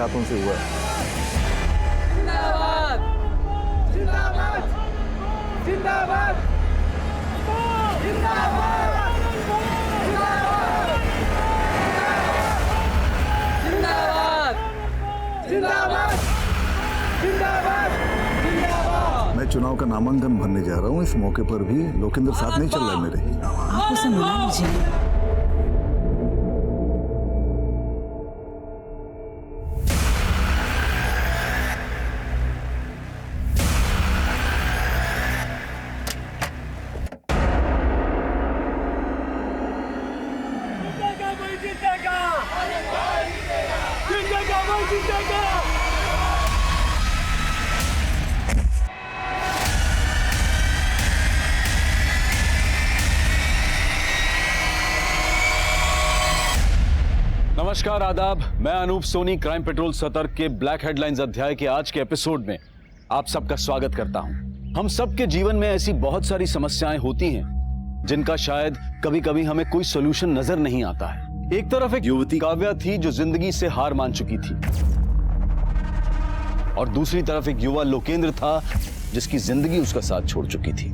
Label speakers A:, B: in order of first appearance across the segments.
A: हाथों से हुआ है।
B: जिंदाबाद जिंदाबाद जिंदाबाद जिंदाबाद जिंदाबाद जिंदाबाद जिंदाबाद जिंदाबाद।
A: मैं चुनाव का नामांकन भरने जा रहा हूँ। इस मौके पर भी लोकेंद्र साथ नहीं चल रहा है मेरे।
C: आप उसे मना लीजिए।
D: नमस्कार, आदाब। मैं अनूप सोनी क्राइम पेट्रोल सतर्क के ब्लैक हेडलाइंस अध्याय के आज के एपिसोड में आप सबका स्वागत करता हूं। हम सबके जीवन में ऐसी बहुत सारी समस्याएं होती हैं जिनका शायद कभी कभी हमें कोई सोल्यूशन नजर नहीं आता है। एक तरफ एक युवती काव्या थी जो जिंदगी से हार मान चुकी थी, और दूसरी तरफ एक युवा लोकेंद्र था जिसकी जिंदगी उसका साथ छोड़ चुकी थी।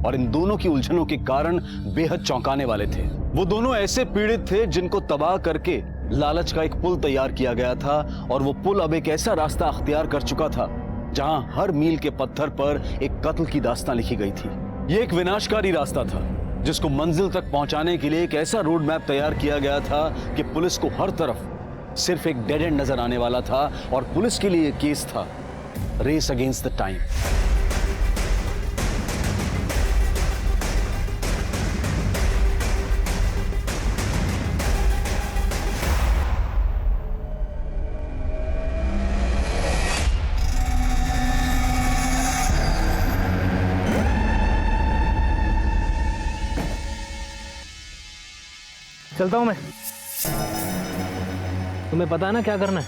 D: और इन दोनों की उलझनों के कारण बेहद चौंकाने वाले थे। वो दोनों ऐसे पीड़ित थे जिनको तबाह करके लालच का एक पुल तैयार किया गया था, और वो पुल अब एक ऐसा रास्ता अख्तियार कर चुका था जहां हर मील के पत्थर पर एक कत्ल की दास्तां लिखी गई थी। ये एक विनाशकारी रास्ता था जिसको मंजिल तक पहुंचाने के लिए एक ऐसा रोड मैप तैयार किया गया था कि पुलिस को हर तरफ सिर्फ एक डेड एंड नजर आने वाला था, और पुलिस के लिए केस था रेस अगेंस्ट द टाइम।
E: चलता हूँ मैं। तुम्हें पता है ना क्या करना है।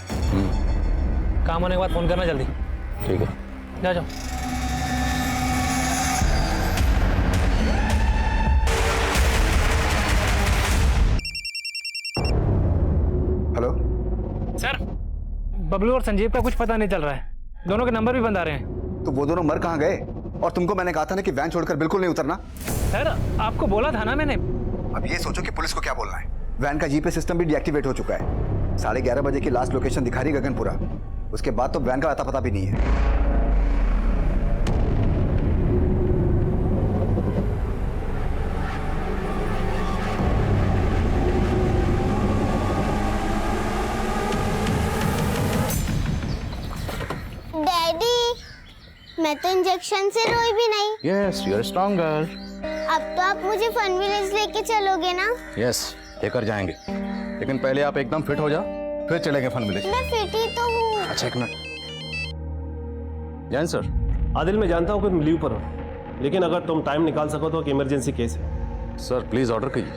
E: काम होने के बाद फोन करना जल्दी।
D: ठीक है,
E: जा जाओ।
A: हेलो
E: सर, बबलू और संजीव का कुछ पता नहीं चल रहा है। दोनों के नंबर भी बंद आ रहे हैं।
F: तो वो दोनों मर कहाँ गए? और तुमको मैंने कहा था ना कि वैन छोड़कर बिल्कुल नहीं उतरना।
E: सर, आपको बोला था ना मैंने।
F: अब ये सोचो कि पुलिस को क्या बोलना है। वैन का जीपीएस सिस्टम भी डीएक्टिवेट हो चुका है। 11:30 बजे की लास्ट लोकेशन दिखा रही गगनपुरा। उसके बाद तो वैन का अता पता भी नहीं है।
G: डैडी, मैं तो इंजेक्शन से रोई भी नहीं।
H: Yes, you are strong girl.
G: अब तो आप मुझे फन विलेज लेके चलोगे ना?
H: यस, लेकर जाएंगे, लेकिन पहले आप एकदम फिट हो जाओ, फिर चलेंगे फन विलेज।
G: मैं फिट ही तो हूँ।
H: अच्छा, एक मिनट। जैन सर।
I: आदिल, मैं जानता हूँ कि तुम लीव पर हो, लेकिन अगर तुम टाइम निकाल सको तो एक इमरजेंसी केस है।
H: सर प्लीज ऑर्डर कीजिए।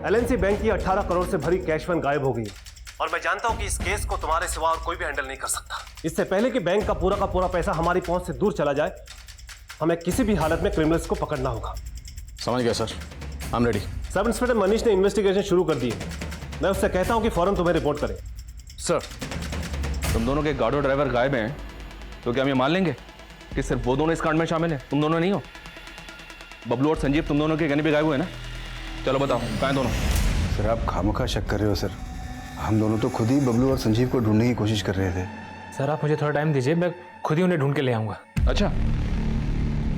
I: एलएनसी बैंक की 18 करोड़ से भरी कैश वैन गायब हो गई, और मैं जानता हूँ कि इस केस को तुम्हारे सिवा और कोई भी हैंडल नहीं कर सकता। इससे पहले कि बैंक का पूरा पैसा हमारी पहुंच से दूर चला जाए, हमें किसी भी हालत में क्रिमिनल्स को पकड़ना होगा।
H: समझ गया sir, I am ready.
I: Sub inspector Manish ने इन्वेस्टिगेशन शुरू कर दी है। मैं उससे कहता हूं कि फौरन तुम्हें रिपोर्ट करें।
H: सर, तुम दोनों के गार्ड और ड्राइवर गायब हैं, तो क्या हम ये मान लेंगे कि सिर्फ वो दोनों इस कांड में शामिल हैं, तुम दोनों नहीं हो? बबलू और संजीव तुम दोनों के गहने भी गायब हुए ना? चलो बताओ, कहाँ दोनों?
F: सर, आप खामखा शक कर रहे हो सर। हम दोनों तो खुद ही बबलू और संजीव को ढूंढने की कोशिश कर रहे थे।
E: सर, आप मुझे थोड़ा टाइम दीजिए, मैं खुद ही उन्हें ढूंढ के ले आऊंगा।
H: अच्छा,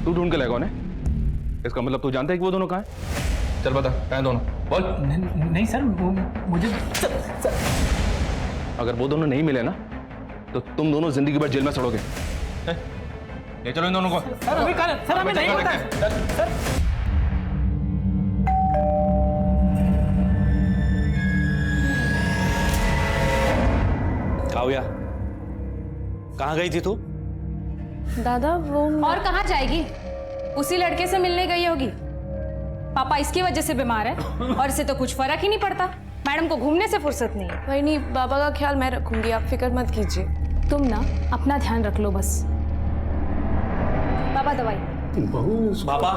H: तू ढूंढ के लाएगा उन्हें? इसका मतलब तू जानता है कि वो दोनों कहाँ हैं? चल बता, कहाँ दोनों? बोल।
E: नहीं सर, मुझे
H: अगर वो दोनों नहीं मिले ना, तो तुम दोनों जिंदगी भर जेल में सड़ोगे। ले चलो इन दोनों को।
E: सर, हमें नहीं पता है। सर,
D: काव्या, कहाँ गई थी तू?
J: दादा, वो
K: और कहाँ जाएगी? उसी लड़के से मिलने गई होगी। पापा इसकी वजह से बीमार है, और इसे तो कुछ फर्क ही नहीं पड़ता। मैडम को घूमने से फुर्सत नहीं है।
J: वही नहीं, बाबा का ख्याल मैं रखूंगी, आप फिक्र मत कीजिए।
K: तुम ना अपना ध्यान रख लो बस। पापा दवाई।
L: पापा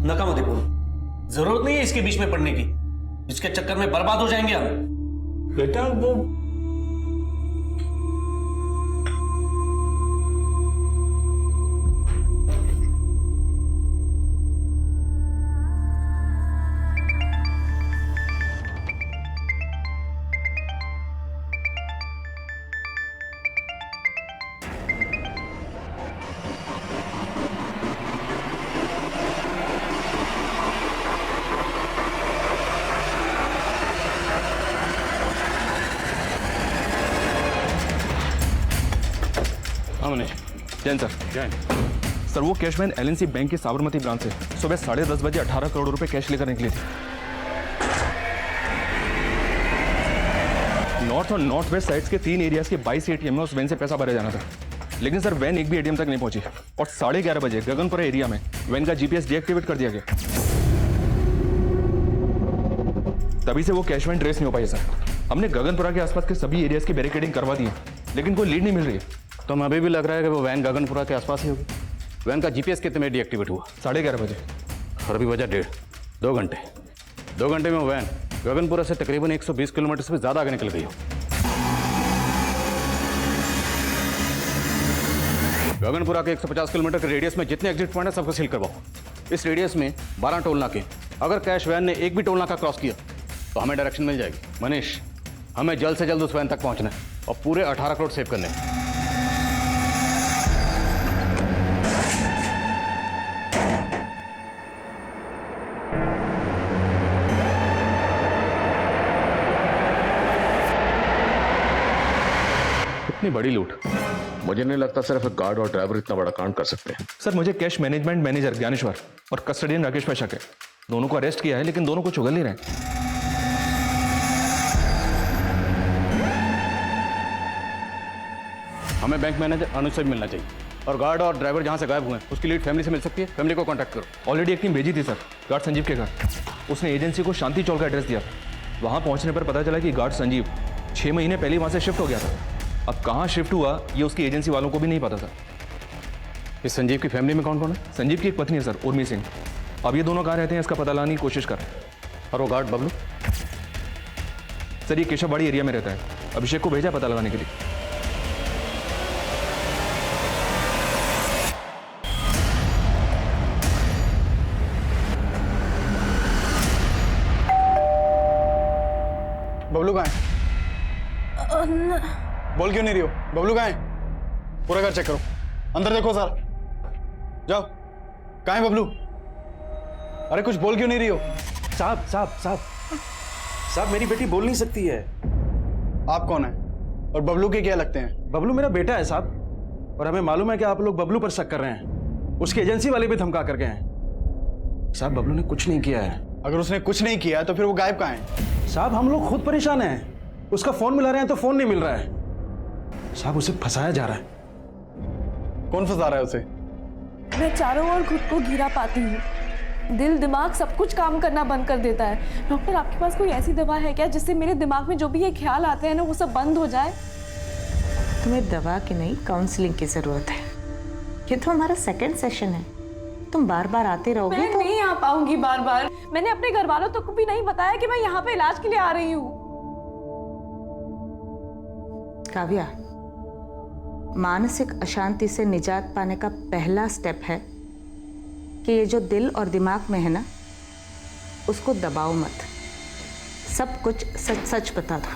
L: नकाम देखो, जरूरत नहीं है इसके बीच में पड़ने की। इसके चक्कर में बर्बाद हो जाएंगे हम।
I: बेटा, वो
D: हमने
H: जैन सर।
D: जैन
H: सर वो कैश वैन एलएनसी बैंक की साबरमती ब्रांच से सुबह 10:30 बजे 18 करोड़ रुपए कैश लेकर निकली थी। नॉर्थ और नॉर्थ वेस्ट साइड्स के 3 एरियाज के 22 एटीएम में उस वैन से पैसा भरा जाना था, लेकिन सर वैन एक भी एटीएम तक नहीं पहुंची और 11:30 बजे गगनपुरा एरिया में वैन का जीपीएस डीएक्टिवेट कर दिया गया। तभी से वो कैश वैन ट्रेस नहीं हो पाई सर। हमने गगनपुरा के आसपास के सभी एरियाज की बैरिकेडिंग करवा दी है, लेकिन कोई लीड नहीं मिल रही है।
D: तो हमें अभी भी लग रहा है कि वो वैन गगनपुरा के आसपास ही होगी। वैन का जीपीएस कितने में डीएक्टिवेट हुआ?
H: 11:30 बजे।
D: और अभी बजा 2 घंटे। 2 घंटे में वो वैन गगनपुरा से तकरीबन 120 किलोमीटर से भी ज़्यादा आगे निकल गई हो। गगनपुरा के 150 किलोमीटर के रेडियस में जितने एग्जिट पॉइंट है सबको सील करवाओ। इस रेडियस में 12 टोल नाके। अगर कैश वैन ने एक भी टोल नाका क्रॉस किया तो हमें डायरेक्शन मिल जाएगी। मनीष, हमें जल्द से जल्द उस वैन तक पहुंचना है और पूरे 18 करोड़ सेव करने हैं।
H: इतनी बड़ी लूट,
M: मुझे नहीं लगता सिर्फ एक गार्ड और ड्राइवर इतना बड़ा कांड कर सकते हैं।
H: सर मुझे कैश मैनेजमेंट मैनेजर ज्ञानेश्वर और कस्टडियन राकेश पे शक है। दोनों को अरेस्ट किया है, लेकिन दोनों को चुगल नहीं रहे।
D: हमें बैंक मैनेजर अनुज से मिलना चाहिए और गार्ड और ड्राइवर जहाँ से गायब हुए हैं उसकी लीड फैमिली से मिल सकती है। फैमिली को कांटेक्ट करो।
H: ऑलरेडी एक टीम भेजी थी सर गार्ड संजीव के घर। उसने एजेंसी को शांति चौक का एड्रेस दिया। वहाँ पहुँचने पर पता चला कि गार्ड संजीव 6 महीने पहले वहाँ से शिफ्ट हो गया था। अब कहाँ शिफ्ट हुआ ये उसकी एजेंसी वालों को भी नहीं पता था।
D: इस संजीव की फैमिली में कौन कौन है?
H: संजीव की एक पत्नी है सर, उर्मी सिंह। अब ये दोनों कहाँ रहते हैं इसका पता लगाने की कोशिश कर रहे हैं।
D: और वो गार्ड बबलू?
H: सर ये केशववाड़ी एरिया में रहता है। अभिषेक को भेजा पता लगाने के लिए।
N: बबलू कहाँ है? बोल क्यों नहीं रही हो? बबलू कहाँ है? पूरा घर चेक करो, अंदर देखो सर। जाओ, कहाँ है बबलू? अरे कुछ बोल क्यों नहीं रही हो?
L: साहब मेरी बेटी बोल नहीं सकती है।
N: आप कौन है और बबलू के क्या लगते हैं?
L: बबलू मेरा बेटा है साहब, और हमें मालूम है कि आप लोग बबलू पर शक कर रहे हैं। उसकी एजेंसी वाले भी धमका कर गए हैं। साहब बबलू ने कुछ नहीं किया है।
N: अगर उसने कुछ नहीं किया तो फिर वो गायब कहाँ है?
L: साहब हम लोग खुद परेशान हैं। उसका फोन मिला रहे हैं तो फोन नहीं मिल रहा है। साहब उसे फंसाया जा रहा है।
N: कौन फंसा रहा है उसे?
J: मैं चारों ओर खुद को घिरा पाती हूँ। दिल दिमाग सब कुछ काम करना बंद कर देता है। डॉक्टर आपके पास कोई ऐसी दवा है क्या जिससे मेरे दिमाग में जो भी ये ख्याल आते हैं ना वो सब बंद हो जाए?
C: तुम्हें दवा की नहीं काउंसलिंग की जरूरत है। ये तो हमारा सेकंड सेशन है। तुम बार बार आते रहोगे
J: मैं
C: तो
J: नहीं आ पाऊंगी बार बार। मैंने अपने घर वालों तक को भी नहीं बताया कि मैं यहाँ पे इलाज के लिए आ रही हूँ।
C: काव्या, मानसिक अशांति से निजात पाने का पहला स्टेप है कि ये जो दिल और दिमाग में है ना उसको दबाओ मत। सब कुछ सच सच बता दो।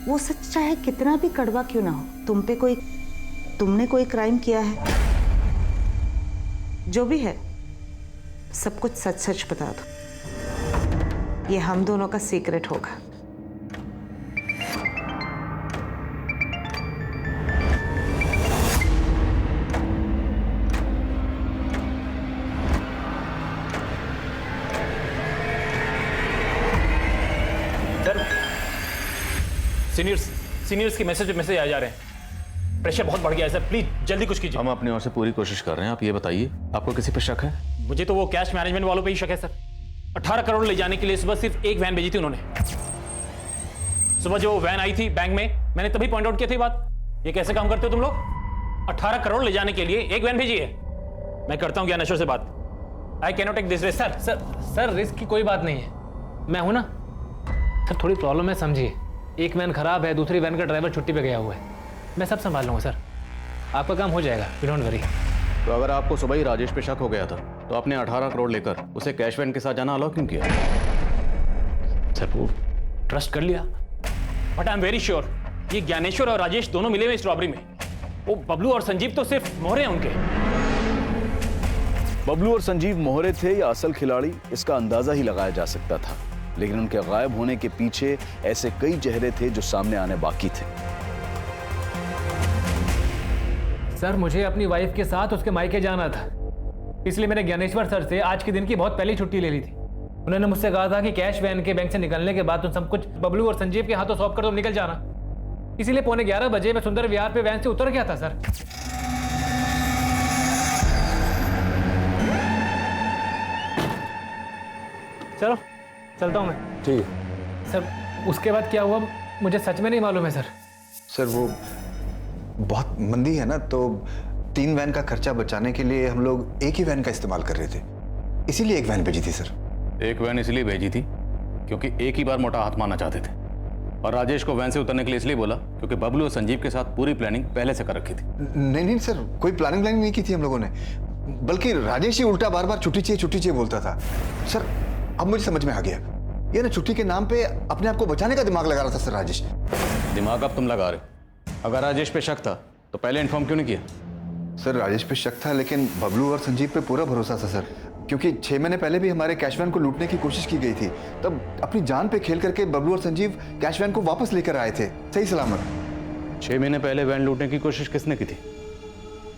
C: वो सच चाहे कितना भी कड़वा क्यों ना हो। तुमने कोई क्राइम किया है, जो भी है सब कुछ सच सच बता दो। ये हम दोनों का सीक्रेट होगा।
L: सीनियर्स के मैसेज आ जा रहे हैं। प्रेशर बहुत बढ़ गया है सर, प्लीज जल्दी कुछ कीजिए।
M: हम अपनी ओर से पूरी कोशिश कर रहे हैं। आप ये बताइए, आपको किसी पे शक है?
L: मुझे तो वो कैश मैनेजमेंट वालों पे ही शक है सर। 18 करोड़ ले जाने के लिए सुबह सिर्फ एक वैन भेजी थी उन्होंने। सुबह जो वैन आई थी बैंक में, मैंने तभी पॉइंट आउट किया थी बात। ये कैसे काम करते हो तुम लोग? 18 करोड़ ले जाने के लिए एक वैन भेजी है। मैं करता हूँ ज्ञानेश्वर से बात। I can not take this risk.
E: Sir risk की कोई बात नहीं है। मैं हूं ना सर। थोड़ी प्रॉब्लम है, समझिए। एक वैन खराब है, दूसरी वैन का ड्राइवर छुट्टी पे गया हुआ है। मैं सब संभाल लूंगा सर, आपका काम हो जाएगा, यू डोंट वरी।
D: तो अगर आपको सुबह ही राजेश पे शक हो गया था तो आपने 18 करोड़ लेकर उसे कैश वैन के साथ जाना अलाउ क्यों किया?
L: सर वो ट्रस्ट कर लिया, but I am very sure ये ज्ञानेश्वर और राजेश दोनों मिले हुए इस रॉबरी में। वो बबलू और संजीव तो सिर्फ मोहरे हैं उनके।
D: बबलू और संजीव मोहरे थे या असल खिलाड़ी, इसका अंदाजा ही लगाया जा सकता था। लेकिन उनके गायब होने के पीछे ऐसे कई चेहरे थे जो सामने आने बाकी थे।
E: सर मुझे अपनी वाइफ के साथ उसके मायके जाना था, इसलिए मैंने ज्ञानेश्वर सर से आज के दिन की बहुत पहले छुट्टी ले ली थी। उन्होंने मुझसे कहा था कि कैश वैन के बैंक से निकलने के बाद तुम सब कुछ बबलू और संजीव के हाथों सौंप कर तुम निकल जाना। इसीलिए 11:15 बजे मैं सुंदर विहार पे वैन से उतर गया था सर। चलो चलता हूँ मैं।
F: ठीक है
E: सर उसके बाद क्या हुआ मुझे सच में नहीं मालूम है सर।
F: सर वो बहुत मंदी है ना, तो 3 वैन का खर्चा बचाने के लिए हम लोग एक ही वैन का इस्तेमाल कर रहे थे, इसीलिए एक वैन भेजी थी सर।
M: एक वैन इसलिए भेजी थी क्योंकि एक ही बार मोटा हाथ मारना चाहते थे, और राजेश को वैन से उतरने के लिए इसलिए बोला क्योंकि बबलू और संजीव के साथ पूरी प्लानिंग पहले से कर रखी थी।
F: नहीं सर, कोई प्लानिंग नहीं की थी हम लोगों ने, बल्कि राजेश ही उल्टा बार बार छुट्टी चाहिए बोलता था। सर अब मुझे समझ में आ गया, ये ना छुट्टी के नाम पे अपने आप को बचाने का दिमाग लगा रहा था सर राजेश।
M: दिमाग अब तुम लगा रहे हो। अगर राजेश पे शक था तो पहले इन्फॉर्म क्यों नहीं किया?
F: सर राजेश पे शक था, लेकिन बबलू और संजीव पे पूरा भरोसा था सर, क्योंकि 6 महीने पहले भी हमारे कैश वैन को लूटने की कोशिश की गई थी। तब अपनी जान पे खेल करके बबलू और संजीव कैश वैन को वापस लेकर आए थे सही सलामत।
M: 6 महीने पहले वैन लूटने की कोशिश किसने की थी?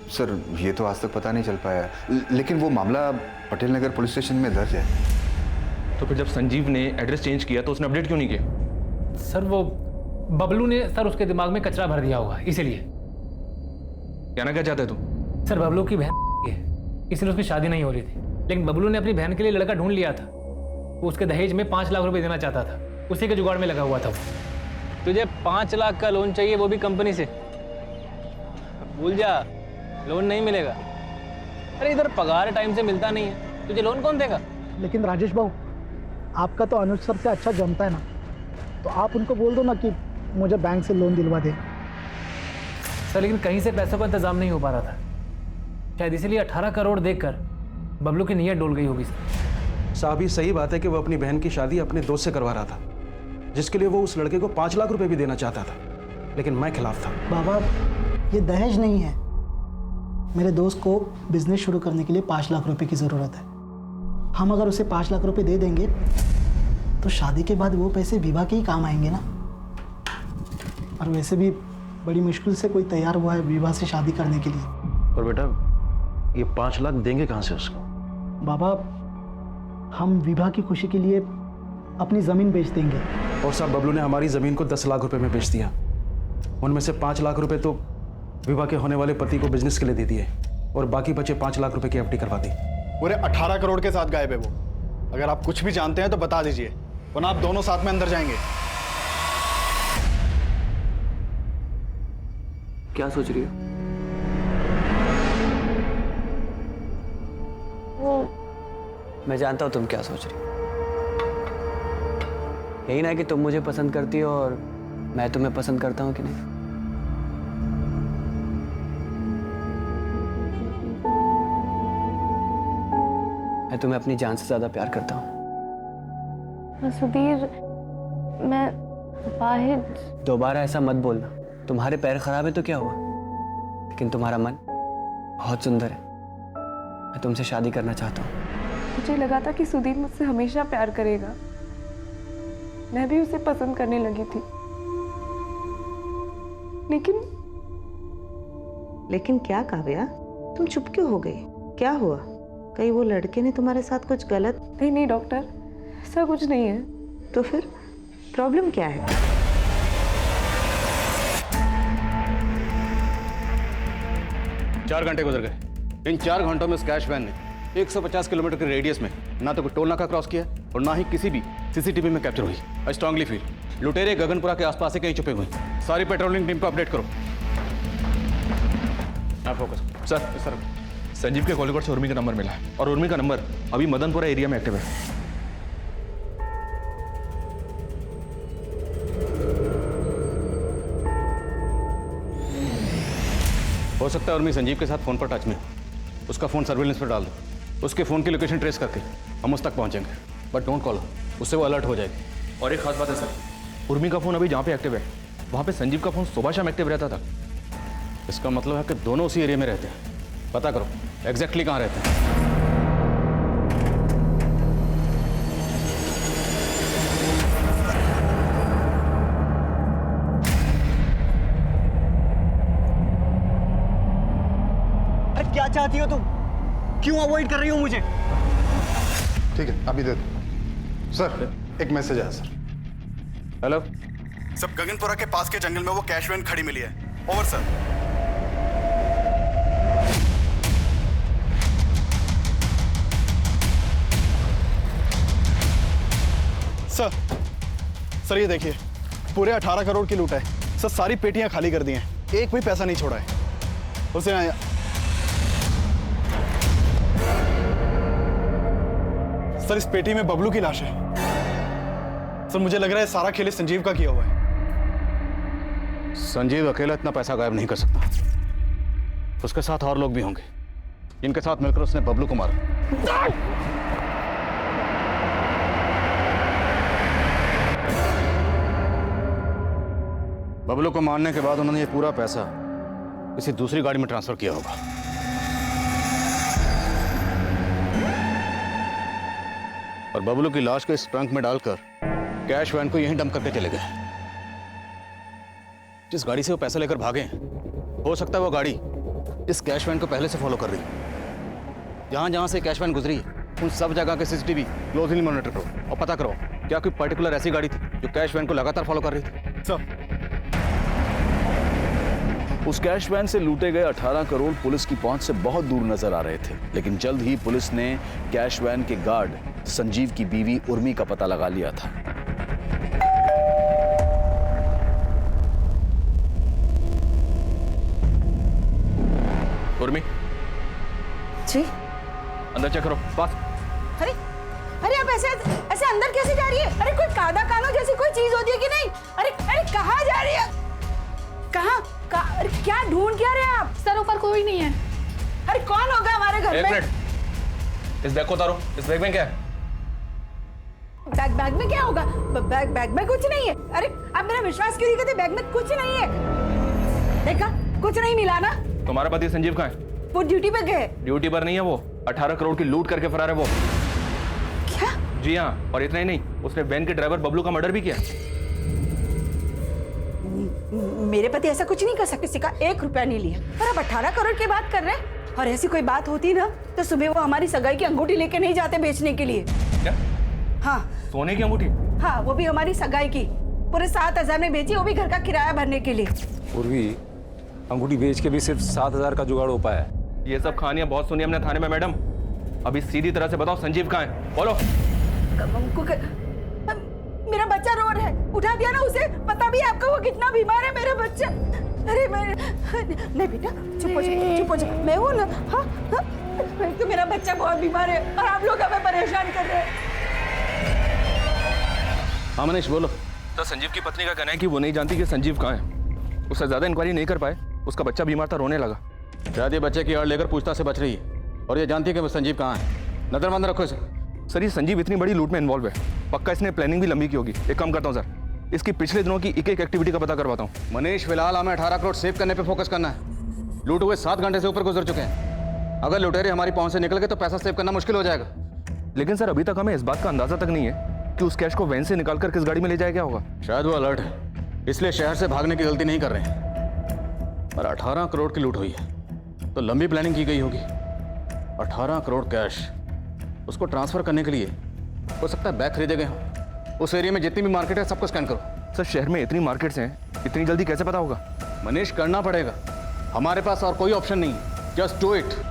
F: सर ये तो आज तक पता नहीं चल पाया, लेकिन वो मामला पटेल नगर पुलिस स्टेशन में दर्ज है।
H: तो फिर जब संजीव ने एड्रेस चेंज किया तो उसने अपडेट क्यों नहीं किया?
E: सर वो बबलू ने सर उसके दिमाग में कचरा भर दिया होगा, इसीलिए।
H: कहना क्या चाहते तुम?
E: सर बबलू की बहन है, इसलिए उसकी शादी नहीं हो रही थी, लेकिन बबलू ने अपनी बहन के लिए लड़का ढूंढ लिया था। वो उसके दहेज में 5 लाख रुपए देना चाहता था, उसी के जुगाड़ में लगा हुआ था वो। तुझे 5 लाख का लोन चाहिए, वो भी कंपनी से? भूल जा, लोन नहीं मिलेगा। अरे इधर पगार टाइम से मिलता नहीं है, तुझे लोन कौन देगा?
B: लेकिन राजेश भाऊ, आपका तो अनुज सर से अच्छा जमता है ना, तो आप उनको बोल दो ना कि मुझे बैंक से लोन दिलवा दे।
E: सर लेकिन कहीं से पैसों का इंतजाम नहीं हो पा रहा था, शायद इसीलिए 18 करोड़ देखकर बबलू की नीयत डोल गई होगी।
O: साहब ये सही बात है कि वो अपनी बहन की शादी अपने दोस्त से करवा रहा था, जिसके लिए वो उस लड़के को 5 लाख रुपए भी देना चाहता था, लेकिन मैं खिलाफ था।
B: बाबा ये दहेज नहीं है, मेरे दोस्त को बिजनेस शुरू करने के लिए 5 लाख रुपए की ज़रूरत है। हम अगर उसे 5 लाख रुपए दे देंगे तो शादी के बाद वो पैसे विवाह के ही काम आएंगे ना। और वैसे भी बड़ी मुश्किल से कोई तैयार हुआ है विवाह से शादी करने के लिए।
O: और बेटा ये 5 लाख देंगे कहाँ से उसको?
B: बाबा हम विवाह की खुशी के लिए अपनी ज़मीन बेच देंगे।
O: और साहब बबलू ने हमारी ज़मीन को 10 लाख रुपए में बेच दिया, उनमें से 5 लाख रुपए तो विवाह के होने वाले पति को बिजनेस के लिए दे दिए, और बाकी बचे 5 लाख रुपए की एफडी करवा दी।
N: पूरे 18 करोड़ के साथ गायब है वो। अगर आप कुछ भी जानते हैं तो बता दीजिए, वरना आप दोनों साथ में अंदर जाएंगे।
P: क्या सोच रही हो? मैं जानता हूं तुम क्या सोच रही हो। यही ना कि तुम मुझे पसंद करती हो और मैं तुम्हें पसंद करता हूं कि नहीं? मैं तुम्हें अपनी जान से ज्यादा प्यार करता हूं।
J: सुधीर, मैं वाहिद।
P: दोबारा ऐसा मत बोलना। तुम्हारे पैर खराब है तो क्या हुआ, लेकिन तुम्हारा मन बहुत सुंदर है। मैं तुमसे शादी करना चाहता हूँ।
J: मुझे लगा था कि सुधीर मुझसे हमेशा प्यार करेगा। मैं भी उसे पसंद करने लगी थी,
C: लेकिन क्या काव्या, तुम चुप क्यों हो गई? क्या हुआ? कहीं वो लड़के ने तुम्हारे साथ कुछ गलत?
J: नहीं डॉक्टर, ऐसा कुछ नहीं है।
C: तो फिर प्रॉब्लम क्या है?
D: चार घंटे गुजर गए। इन 4 घंटों में उस कैश वैन ने 150 किलोमीटर के रेडियस में ना तो कोई टोल नाका क्रॉस किया और ना ही किसी भी सीसीटीवी में कैप्चर हुई। आई स्ट्रांगली फील लुटेरे गगनपुरा के आसपास से कहीं छुपे हुए। सारी पेट्रोलिंग टीम को अपडेट करो। आप फोकस।
H: सर संजीव के कॉलिंग से उर्मी का नंबर मिला है, और उर्मी का नंबर अभी मदनपुरा एरिया में एक्टिव है।
D: हो सकता है उर्मी संजीव के साथ फोन पर टच में। उसका फोन सर्विलेंस पर डाल दो। उसके फोन की लोकेशन ट्रेस करके हम उस तक पहुंचेंगे, बट डोंट कॉल, उससे वो अलर्ट हो जाएगी।
H: और एक खास बात है सर, उर्मी का फोन अभी जहाँ पे एक्टिव है वहाँ पे संजीव का फोन सुबह शाम एक्टिव रहता था।
D: इसका मतलब है कि दोनों उसी एरिया में रहते हैं। पता करो एग्जैक्टली कहाँ रहते हैं।
P: क्या चाहती हो तुम? क्यों अवॉइड कर रही हो मुझे?
N: ठीक है, अभी दे दो। सर, एक मैसेज आया सर।
H: हेलो
N: सब गगनपुरा के पास के जंगल में वो कैश वैन खड़ी मिली है। Over sir. सर ये देखिए, पूरे 18 करोड़ की लूट है सर। सारी पेटियां खाली कर दी हैं, एक भी पैसा नहीं छोड़ा है। उसे सर इस पेटी में बबलू की लाश है सर। मुझे लग रहा है सारा खेल संजीव का किया हुआ है।
M: संजीव अकेला इतना पैसा गायब नहीं कर सकता, उसके साथ और लोग भी होंगे। इनके साथ मिलकर उसने बबलू को मारा। बबलू को मारने के बाद उन्होंने ये पूरा पैसा किसी दूसरी गाड़ी में ट्रांसफर किया होगा। और बबलू की लाश को इस ट्रंक में डालकर कैश वैन को यहीं डंप करके चले गए। जिस गाड़ी से वो पैसा लेकर भागे, हो सकता है वो गाड़ी इस कैश वैन को पहले से फॉलो कर रही है। जहां जहां से कैश वैन गुजरी उन सब जगह के सीसीटीवी क्लोजली मॉनिटर करो और पता करो क्या कोई पर्टिकुलर ऐसी गाड़ी थी जो कैश वैन को लगातार फॉलो कर रही थी।
N: सर
D: उस कैश वैन से लूटे गए 18 करोड़ पुलिस की पहुंच से बहुत दूर नजर आ रहे थे, लेकिन जल्द ही पुलिस ने कैश वैन के गार्ड संजीव की बीवी उर्मी का पता लगा लिया था।
H: उर्मी
C: जी
H: अंदर चेक करो। पास।
C: अरे अरे आप ऐसे ऐसे अंदर कैसे जा रही है? अरे कोई कादा कानो जैसी कोई चीज होती है कि नहीं? अरे अरे कहाँ जा रही है? कहाँ? अरे क्या ढूंढ क्या रहे हैं आप?
J: सर ऊपर कोई नहीं है।
C: अरे कौन होगा हमारे घर
H: एक
C: में?
H: मिनट, इस बैग को उतारो। इस बैग में क्या है?
C: बैग में क्या होगा? बैग में कुछ नहीं है। अरे आप मेरा विश्वास क्यों नहीं करते? बैग में कुछ नहीं है। देखा, कुछ नहीं मिला ना।
H: तुम्हारा पति संजीव कहाँ है?
C: वो ड्यूटी पे गए।
H: ड्यूटी पर नहीं है वो, 18 करोड़ की लूट करके फरार है वो।
C: क्या?
H: जी हाँ, और इतना ही नहीं, उसने वैन के ड्राइवर बबलू का मर्डर भी किया।
C: मेरे पति ऐसा कुछ नहीं कर सकते, किसी का 1 रुपया नहीं लिया। पर अब 18 करोड़ की बात कर रहे हैं, और ऐसी कोई बात होती ना तो सुबह वो हमारी सगाई की अंगूठी लेके नहीं जाते बेचने के लिए।
H: क्या?
C: हाँ,
H: सोने की अंगूठी?
C: हाँ, वो भी हमारी सगाई की। पूरे 7,000 में बेची, वो भी घर का किराया भरने के लिए।
Q: पूर्वी अंगूठी बेच के भी सिर्फ 7,000 का जुगाड़ हो पाया है।
H: ये सब कहानियां बहुत सुनी हमने थाने में मैडम। अभी सीधी तरह से बताओ संजीव कहाँ है? बोलो।
C: मेरा बच्चा रो रहा है, उठा दिया ना उसे। पता भी है आपको वो कितना बीमार है मेरा बच्चा। अरे मैं नहीं बेटा, चुप हो जाओ, चुप हो जाओ। मैं हूं ना। हाँ हाँ, तो मेरा बच्चा बहुत बीमार है और आप लोग हमें परेशान कर रहे हैं।
M: हाँ मनीष बोलो।
H: तो संजीव की पत्नी का कहना है कि वो नहीं जानती कि संजीव कहाँ है। उससे ज्यादा इंक्वायरी नहीं कर पाए, उसका बच्चा बीमार था, रोने लगा।
M: शायद ये बच्चे की आड़ लेकर पूछताछ से बच रही है और ये जानती है कि वो संजीव कहाँ है। नजरबंद रखो इसे।
H: सर ये संजीव इतनी बड़ी लूट में इन्वॉल्व है, पक्का इसने प्लानिंग भी लंबी की होगी। एक काम करता हूँ सर, इसकी पिछले दिनों की एक एक्टिविटी का पता करवाता हूँ।
M: मनीष फिलहाल हमें 18 करोड़ सेव करने पे फोकस करना है। लूट हुए 7 घंटे से ऊपर गुजर चुके हैं। अगर लुटेरे हमारी पहुंच से निकल गए तो पैसा सेव करना मुश्किल हो जाएगा।
H: लेकिन सर अभी तक हमें इस बात का अंदाजा तक नहीं है कि उस कैश को वैन से निकालकर किस गाड़ी में ले जाया गया होगा।
M: शायद वो अलर्ट है, इसलिए शहर से भागने की गलती नहीं कर रहे हैं। पर 18 करोड़ की लूट हुई है तो लंबी प्लानिंग की गई होगी। 18 करोड़ कैश उसको ट्रांसफर करने के लिए हो सकता है बैग खरीदे गए हों। उस एरिया में जितनी भी मार्केट है सबको स्कैन करो।
H: सर शहर में इतनी मार्केट्स हैं, इतनी जल्दी कैसे पता होगा?
M: मनीष करना पड़ेगा, हमारे पास और कोई ऑप्शन नहीं है। Just do it.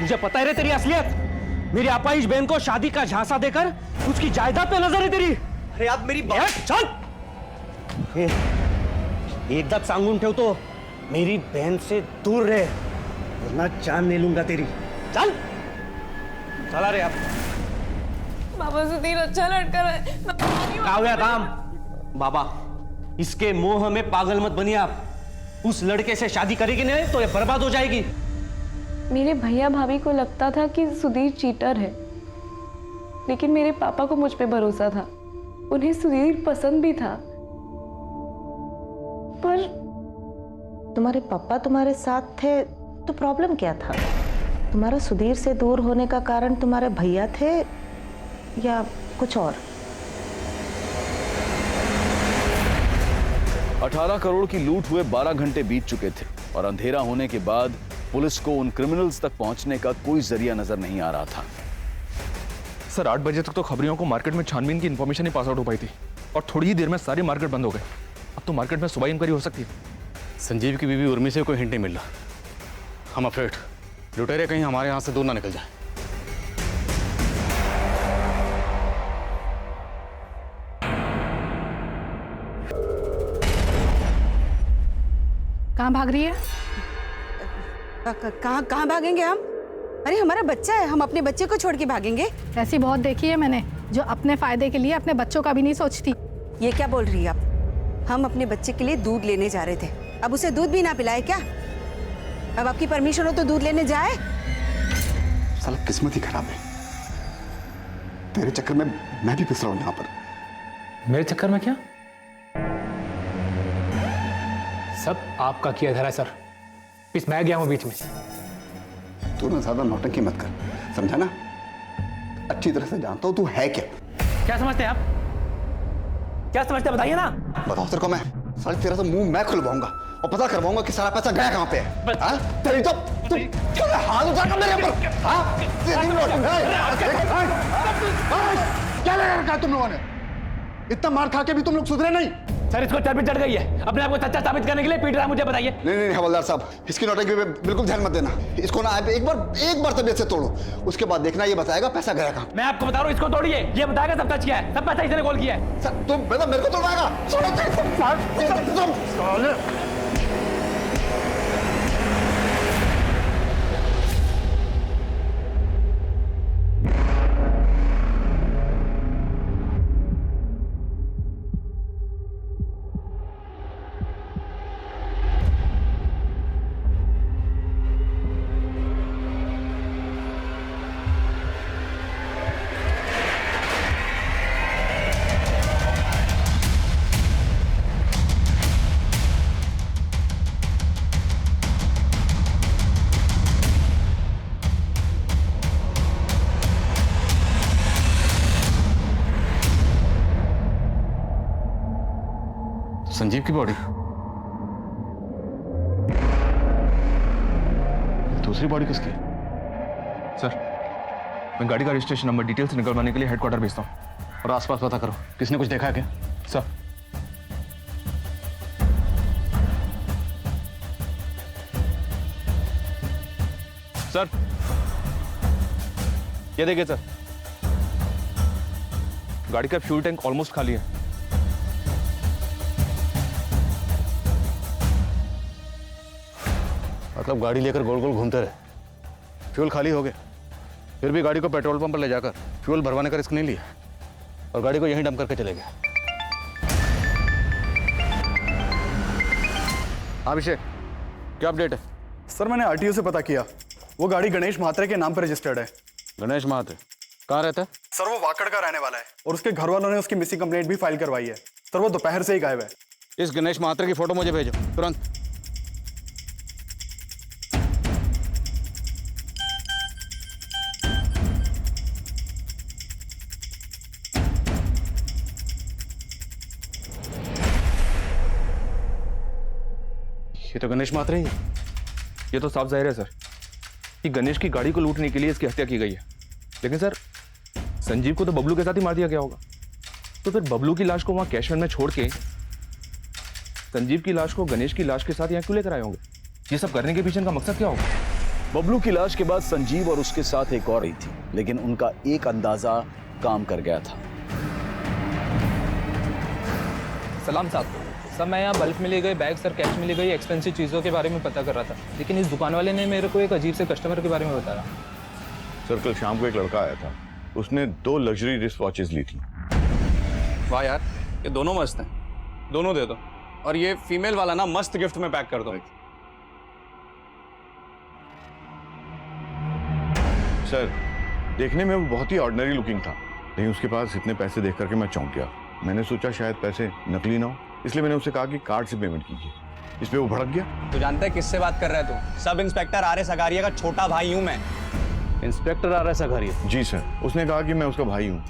P: मुझे पता है रे तेरी असलियत। मेरी आपाइश बहन को शादी का झांसा देकर उसकी जायदाद पे नजर है तेरी। अरे आप मेरी बात चल। एकदा सांगून ठेवतो, मेरी बहन से दूर रहे वरना जान ले लूंगा तेरी। चल चला रे आप।
J: बाबा सुधीर अच्छा लड़का है।
P: काव्या काम बाबा, इसके मोह में पागल मत बनिए आप। उस लड़के से शादी करेगी नहीं तो ये बर्बाद हो जाएगी।
J: मेरे भैया भाभी को लगता था कि सुधीर चीटर है, लेकिन मेरे पापा को मुझ पे भरोसा था। उन्हें सुधीर पसंद भी था, पर
C: तुम्हारे पापा तुम्हारे साथ थे तो प्रॉब्लम क्या था? तुम्हारा सुधीर से दूर होने का कारण तुम्हारे भैया थे या कुछ और?
D: 18 करोड़ की लूट हुए 12 घंटे बीत चुके थे और अंधेरा होने के बाद पुलिस को उन क्रिमिनल्स तक पहुंचने का कोई जरिया नजर नहीं आ रहा था।
H: सर 8 बजे तक तो खबरियों को मार्केट में छानबीन की इंफॉर्मेशन ही पास आउट हो पाई थी और थोड़ी ही देर में सारी मार्केट बंद हो गए। अब तो मार्केट में सुबह इंक्वायरी हो सकती है।
M: संजीव की बीवी उर्मी से कोई हिंट नहीं मिल रहा। हम अफ्रेड लुटेरे कहीं हमारे यहाँ से दूर ना निकल जाए।
K: कहाँ भाग रही है?
R: कहाँ भागेंगे हम? अरे हमारा बच्चा है, हम अपने बच्चे को छोड़ के भागेंगे?
K: ऐसी बहुत देखी है मैंने जो अपने फायदे के लिए अपने बच्चों का भी नहीं सोचती।
R: ये क्या बोल रही है आप? हम अपने बच्चे के लिए दूध लेने जा रहे थे, अब उसे दूध भी ना पिलाए क्या? अब आपकी परमिशन हो तो दूध लेने जाए?
N: साला किस्मत ही खराब है। तेरे चक्कर में मैं भी पिस रहा हूं यहाँ पर।
E: मेरे चक्कर में क्या? सब आपका किया धरा सर, पिस मैं गया हूं बीच में।
N: तू ना ज्यादा नौटंकी मत कर, समझा ना? अच्छी तरह से जानता हूं तू है क्या।
E: क्या समझते हैं आप? क्या समझते हैं बताइए ना।
N: बताओ तेरे को मैं साले तेरा तो मुंह मैं खुलवाऊंगा और पता करवाऊंगा कि सारा पैसा गया कहां पे है। हाँ? तेरी तो हाथ उठाकर मेरे ऊपर। हाँ? क्या लगा रखा है तुम लोगों ने? इतना मार खा के भी तुम लोग सुधरे नहीं।
E: सर इसको चर्बी चढ़ गई है, अपने आप को सच्चा साबित करने के लिए पीट रहा है मुझे, बताइए।
N: नहीं हवलदार साहब, इसकी नौटंकी पे बिल्कुल ध्यान मत देना। इसको ना एक बार तबीयत से तोड़ो, उसके बाद देखना ये बताएगा पैसा गया कहां।
E: मैं आपको बता रहा हूँ, इसको तोड़िए, ये बताएगा सब टच किया है, सब पैसा इसने कॉल किया है।
N: सर तुम बेटा मेरे को तोड़वाएगा?
M: संजीव की बॉडी, दूसरी बॉडी किसकी?
H: सर मैं गाड़ी का रजिस्ट्रेशन नंबर डिटेल्स निकलवाने के लिए हेडक्वार्टर भेजता हूँ।
M: और आसपास पता करो, किसने कुछ देखा है क्या?
H: सर सर ये देखिए सर, गाड़ी का फ्यूल टैंक ऑलमोस्ट खाली है।
M: मतलब गाड़ी लेकर गोल गोल घूमते रहे, फ्यूल खाली हो गए, फिर भी गाड़ी को पेट्रोल पंप पर ले जाकर फ्यूल भरवाने का रिस्क नहीं लिया और गाड़ी को यहीं डंप करके चले गए। अभिषेक, क्या अपडेट है?
N: सर मैंने आरटीओ से पता किया, वो गाड़ी गणेश महात्रे के नाम पर रजिस्टर्ड है।
M: गणेश महात्रे कहाँ रहता है?
N: सर वो वाकड़ का रहने वाला है और उसके घर वालों ने उसकी मिसिंग कंप्लेंट भी फाइल करवाई है। सर वो दोपहर से ही गायब है।
M: इस गणेश महात्रे की फोटो मुझे भेजो तुरंत।
H: ये तो गणेश महात्रे ही है। ये तो साफ जाहिर है सर कि गणेश की गाड़ी को लूटने के लिए इसकी हत्या की गई है। लेकिन सर संजीव को तो बबलू के साथ ही मार दिया गया होगा, तो फिर बबलू की लाश को वहां कैश वैन में छोड़ के संजीव की लाश को गणेश की लाश के साथ यहाँ क्यों लेकर आए होंगे? ये सब करने के पीछे इनका मकसद क्या होगा?
D: बबलू की लाश के बाद संजीव और उसके साथ एक और आई थी, लेकिन उनका एक अंदाजा काम कर गया था।
E: सलाम साहब, सब मैं यहाँ बल्क में ले गए बैग्स और कैश में ले गई एक्सपेंसिव चीज़ों के बारे में पता कर रहा था, लेकिन इस दुकान वाले ने मेरे को एक अजीब से कस्टमर के बारे में बताया।
S: सर कल शाम को एक लड़का आया था, उसने 2 लग्जरी रिस्ट वॉचेस ली थी।
O: वाह यार, ये दोनों मस्त हैं, दोनों दे दो। और ये फीमेल वाला ना मस्त गिफ्ट में पैक कर दो।
S: सर देखने में वो बहुत ही ऑर्डिनरी लुकिंग था, लेकिन उसके पास इतने पैसे देख करके मैं चौंक गया। मैंने सोचा शायद पैसे नकली ना हो, इसलिए मैंने उससे कहा कि कार्ड से पेमेंट कीजिए। इस पे वो भड़क गया।
P: तू जानता है किससे बात कर रहा है तू? Sub inspector R S. अगारिया का छोटा भाई हूँ मैं।
M: Inspector R S. अगारिया?
S: जी सर, उसने कहा कि मैं उसका भाई हूँ,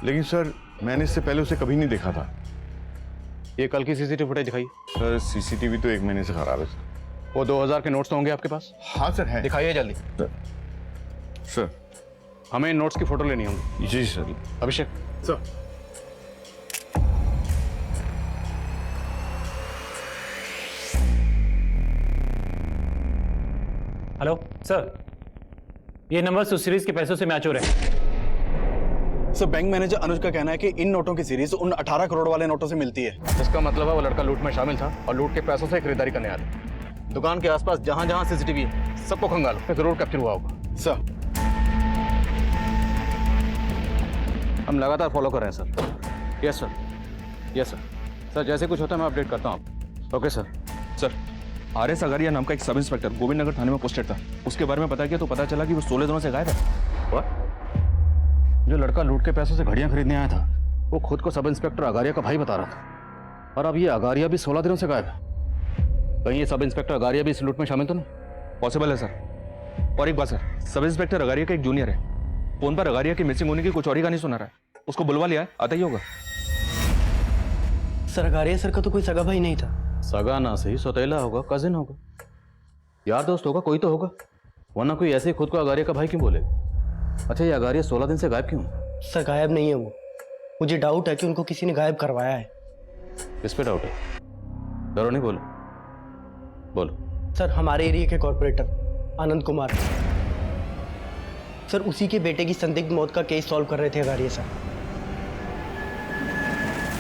S: लेकिन सर मैंने इससे पहले उसे कभी नहीं देखा था।
M: ये कल की सीसीटीवी फुटेज दिखाइए।
S: सर सीसीटीवी तो 1 महीने से खराब है सर।
M: वो 2000 के नोट्स तो होंगे आपके पास?
S: हाँ सर है।
M: दिखाइए जल्दी।
S: सर
M: हमें इन नोट्स की फोटो लेनी होगी।
S: जी सर।
M: अभिषेक
S: सर।
L: हेलो सर, ये नंबर उस सीरीज के पैसों से मैच हो रहे हैं।
O: सर बैंक मैनेजर अनुज का कहना है कि इन नोटों की सीरीज उन 18 करोड़ वाले नोटों से मिलती है।
M: इसका मतलब है वो लड़का लूट में शामिल था और लूट के पैसों से खरीदारी करने आया था। दुकान के आसपास जहां जहां सीसीटीवी है सबको खंगालो, जरूर कैप्चर हुआ होगा।
O: सर
M: हम लगातार फॉलो कर रहे हैं sir. Yes sir, yes sir. Sir जैसे कुछ होता है मैं अपडेट करता हूँ आपको। Okay sir.
H: Sir RS. Agariya नाम का एक सब इंस्पेक्टर गोविंद नगर थाने में पोस्टेड था, उसके बारे में पता किया तो पता चला कि वो 16 दिनों से गायब है।
M: जो लड़का लूट के पैसों से घड़ियां खरीदने आया था वो खुद को सब इंस्पेक्टर अगारिया का भाई बता रहा था, और अब ये अगारिया भी 16 दिनों से गायब है। कहीं ये सब इंस्पेक्टर अगारिया भी इस लूट में शामिल तो नहीं?
H: पॉसिबल है सर। और एक बात सर, सब इंस्पेक्टर अगारिया का एक जूनियर है, फोन पर अगारिया की मिसिंग होने की कुछ और ही कहानी सुना रहा है। उसको बुलवा लिया है, आता ही होगा।
P: सर अगारिया सर का तो कोई सगा भाई नहीं था।
M: सगा ना सही, सौतेला होगा, कजिन होगा, यार दोस्त होगा, कोई तो होगा, वरना कोई ऐसे ही खुद को अगारिया का भाई क्यों बोले? अच्छा ये अगारिया 16 दिन से गायब क्यों?
P: सर गायब नहीं है वो, मुझे डाउट है कि उनको किसी ने गायब करवाया है।
M: किस पे डाउट है? डरो नहीं, बोलो बोलो।
P: सर हमारे एरिया के कॉर्पोरेटर आनंद कुमार, सर उसी के बेटे की संदिग्ध मौत का केस सॉल्व कर रहे थे अगारिया सर।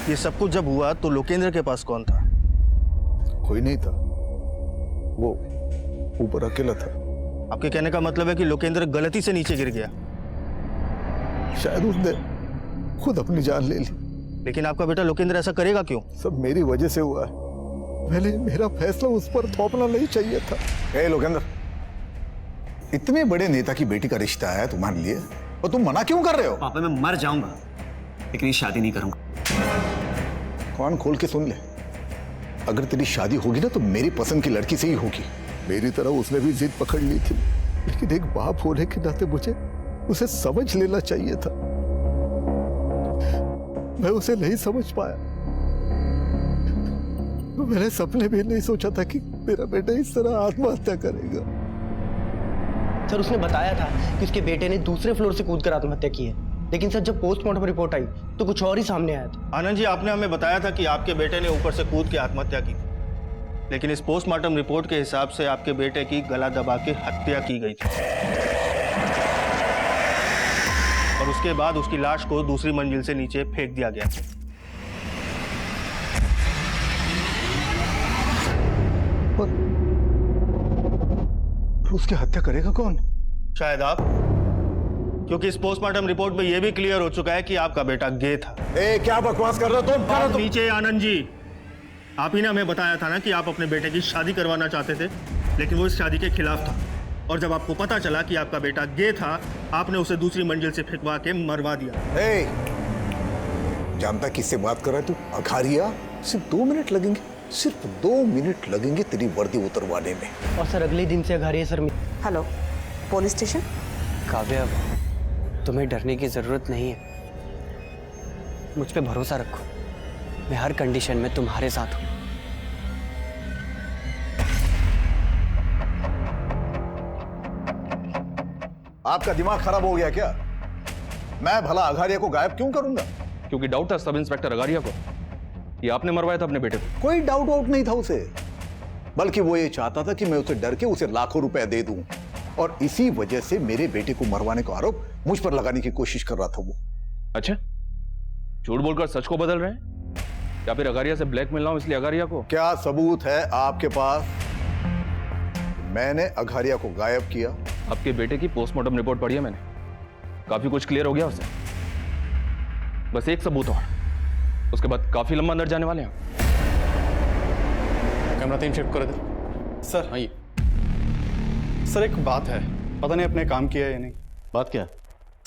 O: ये सब कुछ जब हुआ तो लोकेंद्र के पास कौन था?
A: कोई नहीं था, वो ऊपर अकेला था।
O: आपके कहने का मतलब है कि लोकेंद्र गलती से नीचे गिर गया?
A: शायद उसने खुद अपनी जान ले ली।
O: लेकिन आपका बेटा लोकेंद्र ऐसा करेगा क्यों?
A: सब मेरी वजह से हुआ है। मेरा फैसला उस पर थोपना नहीं चाहिए था। ए लोकेंद्र, इतने बड़े नेता की बेटी का रिश्ता है तुम्हारे लिए और तुम मना क्यों कर रहे हो?
P: पापा मैं मर जाऊंगा लेकिन ये शादी नहीं करूंगा।
A: कान खोल के सुन ले, अगर तेरी शादी होगी ना तो मेरी पसंद की लड़की से ही होगी। मेरी तरह उसने भी जिद पकड़ ली थी, लेकिन एक बाप होने के नाते मुझे उसे समझ लेना चाहिए था। मैं उसे नहीं समझ पाया। मैंने सपने भी नहीं सोचा था कि मेरा बेटा इस तरह आत्महत्या करेगा।
P: सर उसने बताया था कि उसके बेटे ने दूसरे फ्लोर से कूदकर आत्महत्या की है, लेकिन सर जब पोस्टमार्टम रिपोर्ट आई तो कुछ और ही सामने आया था।
O: आनंद जी आपने हमें बताया था कि आपके बेटे ने ऊपर से कूद के आत्महत्या की, लेकिन इस पोस्टमार्टम रिपोर्ट के हिसाब से आपके बेटे की गला दबा के हत्या की गई थी और उसके बाद उसकी लाश को दूसरी मंजिल से नीचे फेंक दिया गया।
A: उसकी हत्या करेगा कौन?
O: शायद आप, क्योंकि इस पोस्टमार्टम रिपोर्ट में यह भी क्लियर हो चुका है कि आपका बेटा गे था।
A: ए, क्या बकवास कर रहे हो तुम?
O: नीचे आनंद जी, आप ही ने हमें बताया था ना कि आप अपने बेटे की शादी करवाना चाहते थे, लेकिन वो इस शादी के खिलाफ था, और जब आपको पता चला कि आपका बेटा गे था, आपने उसे दूसरी मंजिल से फेंकवा के मरवा दिया।
A: ए, जानता किससे बात कर रहा है तू? अगारिया। सिर्फ 2 मिनट लगेंगे, सिर्फ 2 मिनट लगेंगे तेरी वर्दी उतरवाने में।
P: और सर अगले दिन से Agariya sir.
R: Hello, police station.
P: Kavya तुम्हें डरने की जरूरत नहीं है, मुझ पे भरोसा रखो, मैं हर कंडीशन में तुम्हारे साथ हूं।
A: आपका दिमाग खराब हो गया क्या? मैं भला अगारिया को गायब क्यों करूंगा?
H: क्योंकि डाउट था सब इंस्पेक्टर अगारिया को, ये आपने मरवाया था अपने बेटे को।
A: कोई डाउट वाउट नहीं था उसे, बल्कि वो ये चाहता था कि मैं उसे डर के उसे लाखों रुपए दे दूं, और इसी वजह से मेरे बेटे को मरवाने का आरोप मुझ पर लगाने की कोशिश कर रहा था वो।
H: अच्छा, झूठ बोलकर सच को बदल रहे हैं, या फिर अगारिया से ब्लैकमेल ना हो इसलिए अगारिया को?
A: क्या सबूत है आपके पास? मैंने अगारिया को गायब किया।
H: आपके बेटे की पोस्टमार्टम रिपोर्ट पढ़ी है मैंने, काफी कुछ क्लियर हो गया उससे। बस एक सबूत और, उसके बाद काफी लंबा अंदर जाने वाले हैं।
N: कैमरा 3 शिफ्ट कर दे। सर आइए। सर एक बात है, पता नहीं आपने काम किया है या नहीं।
M: बात क्या?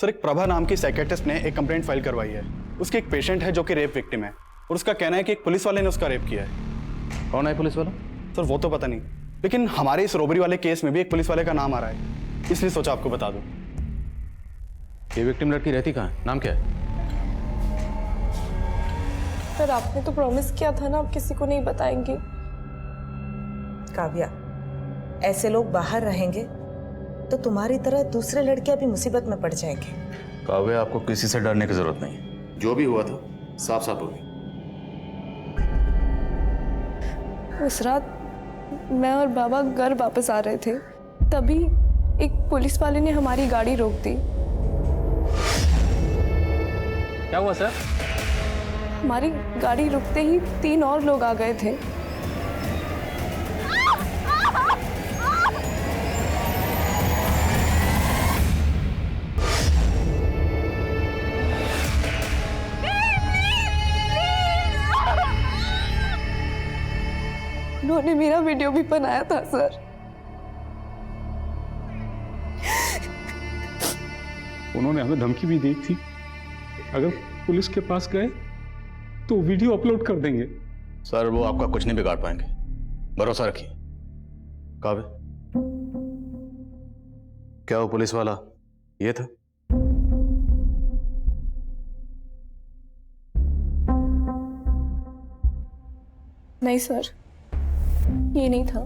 N: सर एक प्रभा नाम की साइकेट्रिस्ट ने एक कंप्लेंट फाइल करवाई है उसके एक पेशेंट है जो कि रेप विक्टिम है और उसका कहना है कि एक पुलिस वाले ने उसका रेप किया है।
M: कौन है पुलिस वाला?
N: सर वो तो पता नहीं, लेकिन हमारे इस रॉबरी वाले केस में भी एक पुलिस वाले का नाम आ रहा है, इसलिए सोचा आपको बता दूं।
M: ये विक्टिम लड़की रहती कहाँ है? नाम क्या है?
J: सर आपने तो प्रॉमिस किया था ना आप किसी को नहीं बताएंगे।
C: काव्या, ऐसे लोग बाहर रहेंगे तो तुम्हारी तरह दूसरे लड़के भी मुसीबत में पड़ जाएंगे।
M: काव्या, आपको किसी से डरने की जरूरत नहीं है। जो भी हुआ था साफ साफ हो गई।
J: उस रात मैं और बाबा घर वापस आ रहे थे, तभी एक पुलिस वाले ने हमारी गाड़ी रोक दी।
E: क्या हुआ सर?
J: हमारी गाड़ी रुकते ही 3 और लोग आ गए थे। उन्होंने मेरा वीडियो भी बनाया था सर।
Q: उन्होंने हमें धमकी भी दी थी, अगर पुलिस के पास गए तो वीडियो अपलोड कर देंगे।
M: सर वो आपका कुछ नहीं बिगाड़ पाएंगे, भरोसा रखिए। काव्य, क्या वो पुलिस वाला ये था?
J: नहीं सर, ये नहीं था।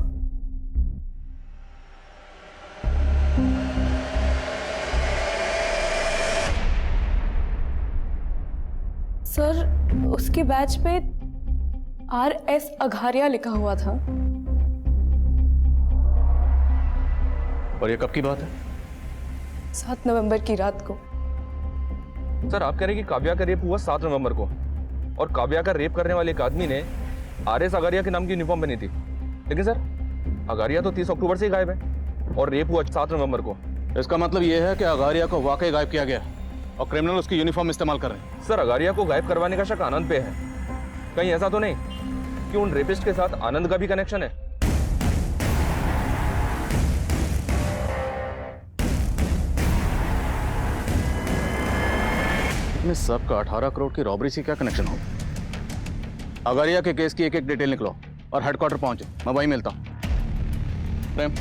J: सर उसके बैच पे RS अघारिया लिखा हुआ था।
M: और ये कब की बात है?
J: 7 नवंबर की रात को।
H: सर आप कह रहे हैं कि काव्या का रेप हुआ 7 नवंबर को, और काव्या का रेप करने वाले एक आदमी ने RS अगारिया के नाम की यूनिफॉर्म पहनी थी। लेकिन सर अगारिया तो 30 अक्टूबर से ही गायब है और रेप हुआ 7 नवंबर को।
M: इसका मतलब यह है कि अगारिया को वाकई गायब किया गया और क्रिमिनल उसकी यूनिफॉर्म इस्तेमाल कर रहे हैं।
H: सर अगारिया को गायब करवाने का शक आनंद पे है। कहीं ऐसा तो नहीं कि उन रेपिस्ट के साथ आनंद का भी कनेक्शन है?
M: इसमें सबका 18 करोड़ की रॉबरी से क्या कनेक्शन हो? अगारिया के केस की एक एक डिटेल निकलो और हेडक्वार्टर पहुंचो, मैं वहीं मिलता हूं। प्रेम,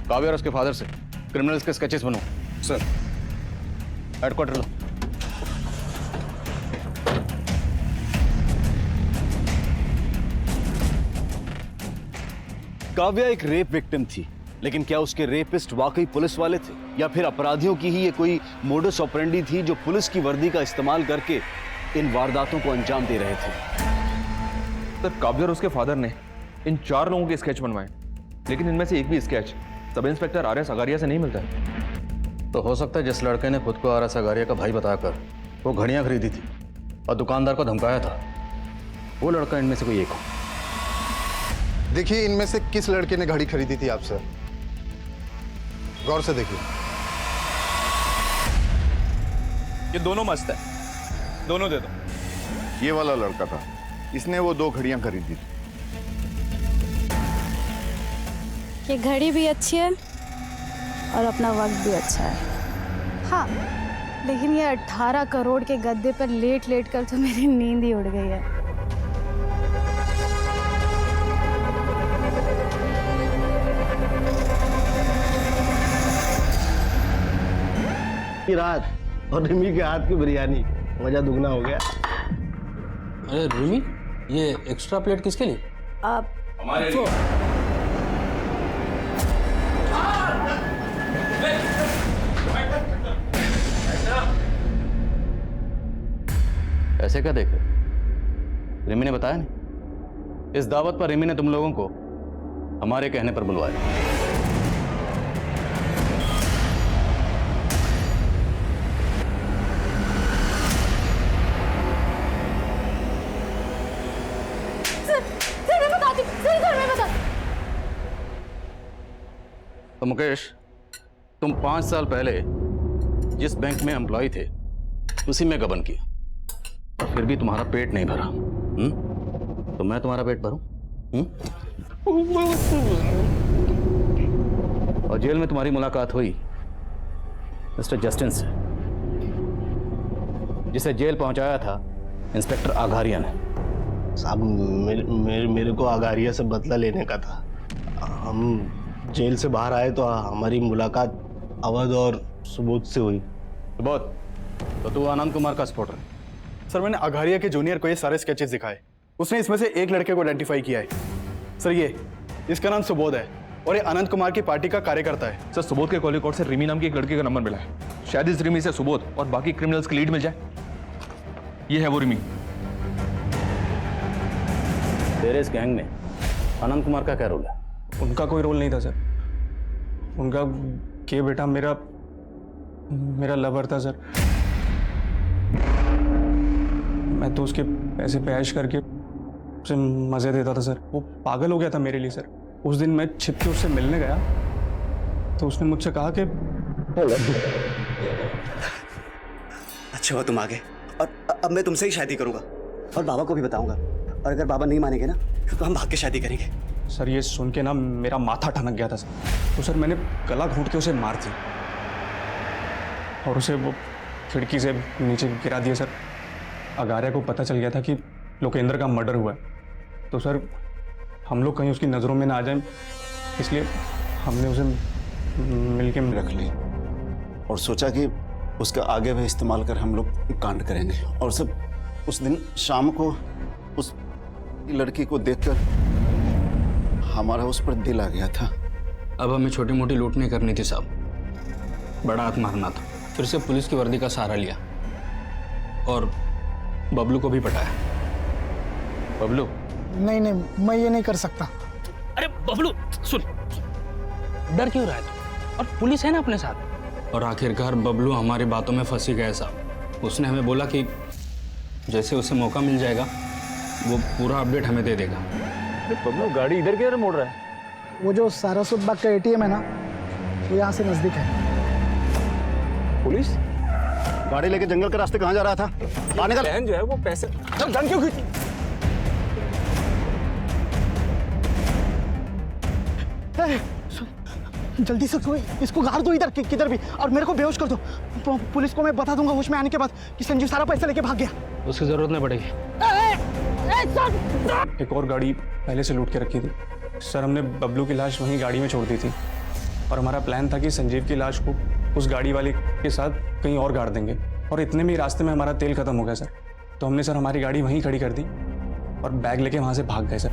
M: काव्या और उसके फादर से क्रिमिनल्स के स्केचेस बनो।
N: सर
M: हेडक्वार्टर लो।
D: काव्या एक रेप विक्टिम थी, लेकिन क्या उसके रेपिस्ट वाकई पुलिस वाले थे, या फिर अपराधियों की ही ये कोई मोडस ऑपरेंडी थी जो पुलिस की वर्दी का इस्तेमाल करके इन वारदातों को अंजाम दे रहे थे?
H: सर काव्या और उसके फादर ने इन 4 लोगों के स्केच बनवाए, लेकिन इनमें से एक भी sketch sub inspector RS Agariya से नहीं मिलता है।
M: तो हो सकता है जिस लड़के ने खुद को RS अगारिया का भाई बताकर वो घड़ियां खरीदी थी और दुकानदार को धमकाया था, वो लड़का इनमें से कोई एक हो।
A: देखिए इनमें से किस लड़के ने घड़ी खरीदी थी आपसे, गौर से देखिए।
H: ये दोनों मस्त है, दोनों दे दो।
S: ये वाला लड़का था, इसने वो 2 घड़ियां खरीदी थी।
T: ये घड़ी भी अच्छी है और अपना वक्त भी अच्छा है। हाँ, लेकिन ये 18 करोड़ के गद्दे पर लेट लेट कर तो मेरी नींद ही उड़ गई है।
U: रात और रिमी के हाथ की बिरयानी, मजा दुगना हो गया।
E: अरे रिमी, ये एक्स्ट्रा प्लेट किसके लिए?
T: आप
H: हमारे लिए।
M: ऐसे क्या देख रहे? रिमी ने बताया नहीं? इस दावत पर रिमी ने तुम लोगों को हमारे कहने पर बुलवाया। तो मुकेश, तुम 5 साल पहले जिस बैंक में एम्प्लॉय थे उसी में गबन किया, और फिर भी तुम्हारा पेट नहीं भरा। तो मैं तुम्हारा पेट भरूं? और जेल में तुम्हारी मुलाकात हुई मिस्टर जस्टिन से। जिसे जेल पहुंचाया था इंस्पेक्टर आघारिया ने।
U: साहब मेरे को आगारिया से बदला लेने का था। हम जेल से बाहर आए तो हमारी मुलाकात अवध और सुबोध से हुई।
M: सुबोध, तो तू आनंद कुमार का सपोर्टर है?
N: सर मैंने आघारिया के जूनियर को ये सारे स्केचेस दिखाए। उसने इसमें से एक लड़के को आइडेंटिफाई किया है। सर ये इसका नाम सुबोध है और ये अनंत कुमार की पार्टी का कार्यकर्ता है।
H: सर सुबोध के कॉल रिकॉर्ड से रिमी नाम की एक लड़की का नंबर मिला है। शायद इस रिमी से सुबोध और बाकी क्रिमिनल्स की लीड मिल जाए। ये है वो रिमी।
M: तेरे इस गैंग में अनंत कुमार का क्या रोल है?
N: उनका कोई रोल नहीं था सर। उनका के बेटा मेरा लवर था सर। मैं तो उसके पैसे पे ऐश करके उसे मजे देता था सर। वो पागल हो गया था मेरे लिए सर। उस दिन मैं छिप के उससे मिलने गया तो उसने मुझसे कहा कि
P: अच्छा हुआ तुम आ गए और अब मैं तुमसे ही शादी करूंगा और बाबा को भी बताऊंगा, और अगर बाबा नहीं मानेंगे ना तो हम भाग के शादी करेंगे।
N: सर ये सुन के ना मेरा माथा ठनक गया था सर। तो सर मैंने गला घोंट के उसे मार दी और उसे वो खिड़की से नीचे गिरा दिया सर। आगारिया को पता चल गया था कि लोकेंद्र का मर्डर हुआ है, तो सर हम लोग कहीं उसकी नज़रों में ना आ जाएं, इसलिए हमने उसे मिलके रख ली
G: और सोचा कि उसका आगे भी इस्तेमाल कर हम लोग कांड करेंगे। और सब उस दिन शाम को उस लड़की को देखकर हमारा उस पर दिल आ गया था।
M: अब हमें छोटी मोटी लूट नहीं करनी थी साहब, बड़ा हाथ मारना था। फिर से पुलिस की वर्दी का सहारा लिया और बबलू को भी पटाया।
H: बबलू?
B: नहीं, मैं ये नहीं कर सकता।
M: अरे बबलू सुन, डर क्यों रहा है तू? और पुलिस है ना अपने साथ। और आखिरकार बबलू हमारी बातों में फंसी गया साहब। उसने हमें बोला कि जैसे उसे मौका मिल जाएगा वो पूरा अपडेट हमें दे देगा।
H: अरे बबलू गाड़ी इधर किधर मोड़ रहा है?
B: वो जो सारस्वत बाग का एटीएम है ना, वो यहाँ से नजदीक है।
G: पुलिस गाड़ी लेके जंगल के रास्ते कहाँ जा रहा था? आने का
H: बहन जो है वो पैसे गन क्यों खींची?
B: जल्दी से कोई इसको गाड़ दो इधर किधर भी, और मेरे को बेहोश कर दो। पुलिस को मैं बता दूंगा होश में आने के बाद कि संजीव सारा पैसा लेके भाग गया।
M: उसकी जरूरत नहीं पड़ेगी।
N: एक और गाड़ी पहले से लूट के रखी थी सर। हमने बबलू की लाश वहीं गाड़ी में छोड़ दी थी और हमारा प्लान था कि संजीव की लाश को उस गाड़ी वाले के साथ कहीं और गाड़ देंगे। और इतने में रास्ते में हमारा तेल खत्म हो गया सर, तो हमने सर हमारी गाड़ी वहीं खड़ी कर दी और बैग लेके वहां से भाग गए सर।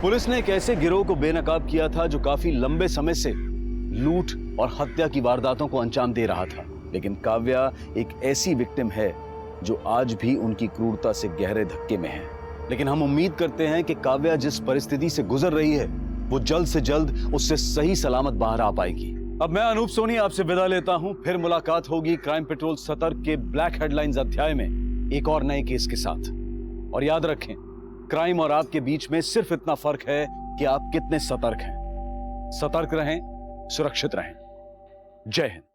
D: पुलिस ने एक ऐसे गिरोह को बेनकाब किया था जो काफी लंबे समय से लूट और हत्या की वारदातों को अंजाम दे रहा था। लेकिन काव्या एक ऐसी विक्टिम है जो आज भी उनकी क्रूरता से गहरे धक्के में है। लेकिन हम उम्मीद करते हैं कि काव्या जिस परिस्थिति से गुजर रही है वो जल्द से जल्द उससे सही सलामत बाहर आ पाएगी। अब मैं अनूप सोनी आपसे विदा लेता हूं। फिर मुलाकात होगी क्राइम पेट्रोल सतर्क के ब्लैक हेडलाइंस अध्याय में एक और नए केस के साथ। और याद रखें, क्राइम और आपके बीच में सिर्फ इतना फर्क है कि आप कितने सतर्क हैं। सतर्क रहें, सुरक्षित रहें। जय हिंद।